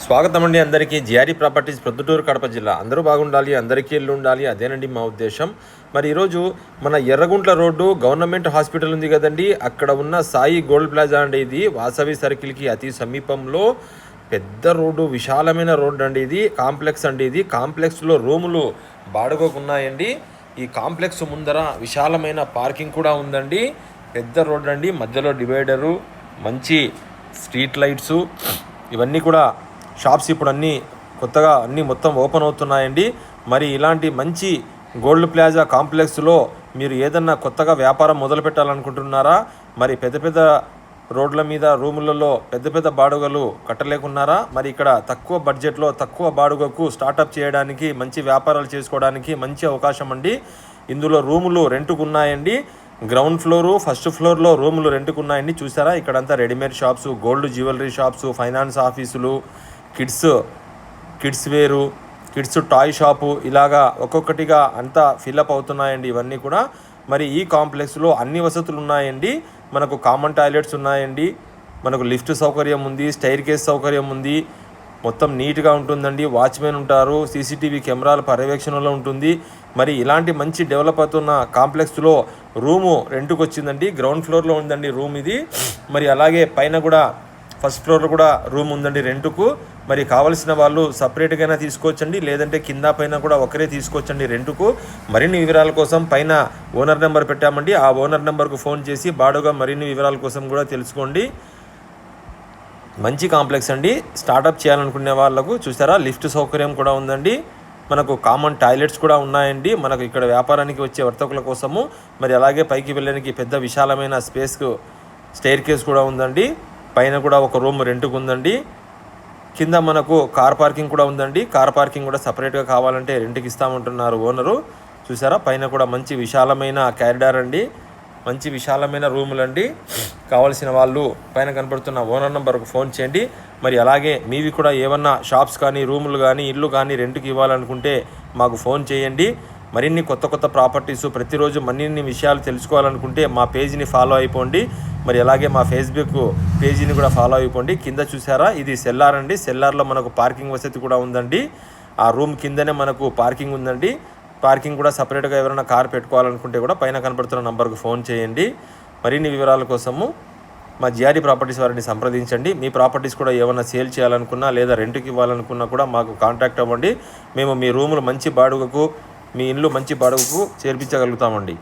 స్వాగతం అండి అందరికీ. జిఆర్ఈ ప్రాపర్టీస్ ప్రొద్దుటూరు కడప జిల్లా. అందరూ బాగుండాలి, అందరికీ ఇల్లు ఉండాలి, అదేనండి మా ఉద్దేశం. మరి ఈరోజు మన ఎర్రగుంట్ల రోడ్డు గవర్నమెంట్ హాస్పిటల్ ఉంది కదండి, అక్కడ ఉన్న సాయి గోల్డ్ ప్లాజా అండి. ఇది వాసవి సర్కిల్కి అతి సమీపంలో పెద్ద రోడ్డు, విశాలమైన రోడ్డు అండి. ఇది కాంప్లెక్స్ అండి. ఇది కాంప్లెక్స్లో రూములు బాడుగకు ఉన్నాయండి. ఈ కాంప్లెక్స్ ముందర విశాలమైన పార్కింగ్ కూడా ఉందండి. పెద్ద రోడ్డు అండి, మధ్యలో డివైడరు, మంచి స్ట్రీట్ లైట్సు, ఇవన్నీ కూడా షాప్స్ ఇప్పుడు అన్నీ కొత్తగా అన్నీ మొత్తం ఓపెన్ అవుతున్నాయండి. మరి ఇలాంటి మంచి గోల్డ్ ప్లాజా కాంప్లెక్స్లో మీరు ఏదన్నా కొత్తగా వ్యాపారం మొదలు పెట్టాలనుకుంటున్నారా? మరి పెద్ద పెద్ద రోడ్ల మీద రూములలో పెద్ద పెద్ద బాడుగలు కట్టలేకున్నారా? మరి ఇక్కడ తక్కువ బడ్జెట్లో తక్కువ బాడుగకు స్టార్టప్ చేయడానికి, మంచి వ్యాపారాలు చేసుకోవడానికి మంచి అవకాశం అండి. ఇందులో రూములు రెంట్కు ఉన్నాయండి. గ్రౌండ్ ఫ్లోరు, ఫస్ట్ ఫ్లోర్లో రూములు రెంట్కు ఉన్నాయండి. చూసారా, ఇక్కడంతా readymade shops, gold jewellery shops, finance ఆఫీసులు, కిడ్స్ వేరు, కిడ్స్ టాయ్ షాపు, ఇలాగా ఒక్కొక్కటిగా అంతా ఫిల్అప్ అవుతున్నాయండి ఇవన్నీ కూడా. మరి ఈ కాంప్లెక్స్లో అన్ని వసతులు ఉన్నాయండి. మనకు కామన్ టాయిలెట్స్ ఉన్నాయండి, మనకు లిఫ్ట్ సౌకర్యం ఉంది, స్టైర్ కేస్ సౌకర్యం ఉంది, మొత్తం నీట్గా ఉంటుందండి. వాచ్మెన్ ఉంటారు, సీసీటీవీ కెమెరాల పర్యవేక్షణలో ఉంటుంది. మరి ఇలాంటి మంచి డెవలప్ అవుతున్న కాంప్లెక్స్లో రూము రెంట్కి వచ్చిందండి. గ్రౌండ్ ఫ్లోర్లో ఉందండి రూమ్ ఇది. మరి అలాగే పైన కూడా ఫస్ట్ ఫ్లోర్లో కూడా రూమ్ ఉందండి రెంటుకు. మరి కావలసిన వాళ్ళు సపరేట్గా తీసుకోవచ్చండి, లేదంటే కింద పైన కూడా ఒకరే తీసుకోవచ్చండి రెంటుకు. మరిన్ని వివరాల కోసం పైన ఓనర్ నెంబర్ పెట్టామండి, ఆ ఓనర్ నెంబర్కు ఫోన్ చేసి బాడుగా మరిన్ని వివరాల కోసం కూడా తెలుసుకోండి. మంచి కాంప్లెక్స్ అండి. స్టార్టప్ చేయాలనుకునే వాళ్ళకు చూసారా, లిఫ్ట్ సౌకర్యం కూడా ఉందండి. మనకు కామన్ టాయిలెట్స్ కూడా ఉన్నాయండి, మనకు ఇక్కడ వ్యాపారానికి వచ్చే వర్తకుల కోసము. మరి అలాగే పైకి వెళ్ళడానికి పెద్ద విశాలమైన స్పేస్కు స్టైర్ కేస్ కూడా ఉందండి. పైన కూడా ఒక రూమ్ రెంట్కు ఉందండి. కింద మనకు కార్ పార్కింగ్ కూడా ఉందండి. కార్ పార్కింగ్ కూడా సపరేట్గా కావాలంటే రెంట్కి ఇస్తామంటున్నారు ఓనరు. చూసారా, పైన కూడా మంచి విశాలమైన క్యారిడార్ అండి, మంచి విశాలమైన రూములండి. కావాల్సిన వాళ్ళు పైన కనపడుతున్న ఓనర్ నెంబర్కు ఫోన్ చేయండి. మరి అలాగే మీవి కూడా ఏమన్నా షాప్స్ కానీ, రూములు కానీ, ఇల్లు కానీ రెంట్కి ఇవ్వాలనుకుంటే మాకు ఫోన్ చేయండి. మరిన్ని కొత్త ప్రాపర్టీస్ ప్రతిరోజు మరిన్ని విషయాలు తెలుసుకోవాలనుకుంటే మా పేజీని ఫాలో అయిపోండి. మరి అలాగే మా ఫేస్బుక్ పేజీని కూడా ఫాలో అయిపోండి. కింద చూసారా, ఇది సెల్లార్ అండి. సెల్లార్లో మనకు పార్కింగ్ వసతి కూడా ఉందండి. ఆ రూమ్ కిందనే మనకు పార్కింగ్ ఉందండి. పార్కింగ్ కూడా సపరేట్గా ఎవరైనా కార్ పెట్టుకోవాలనుకుంటే కూడా పైన కనపడుతున్న నంబర్కు ఫోన్ చేయండి. మరిన్ని వివరాల కోసము మా జిఆర్ఈ ప్రాపర్టీస్ వారిని సంప్రదించండి. మీ ప్రాపర్టీస్ కూడా ఏమైనా సేల్ చేయాలనుకున్నా లేదా రెంట్కి ఇవ్వాలనుకున్నా కూడా మాకు కాంటాక్ట్ అవ్వండి. మేము మీ రూములు మంచి బాడుగకు, మీ ఇల్లు మంచి బాడుగకు చేర్పించగలుగుతామండి.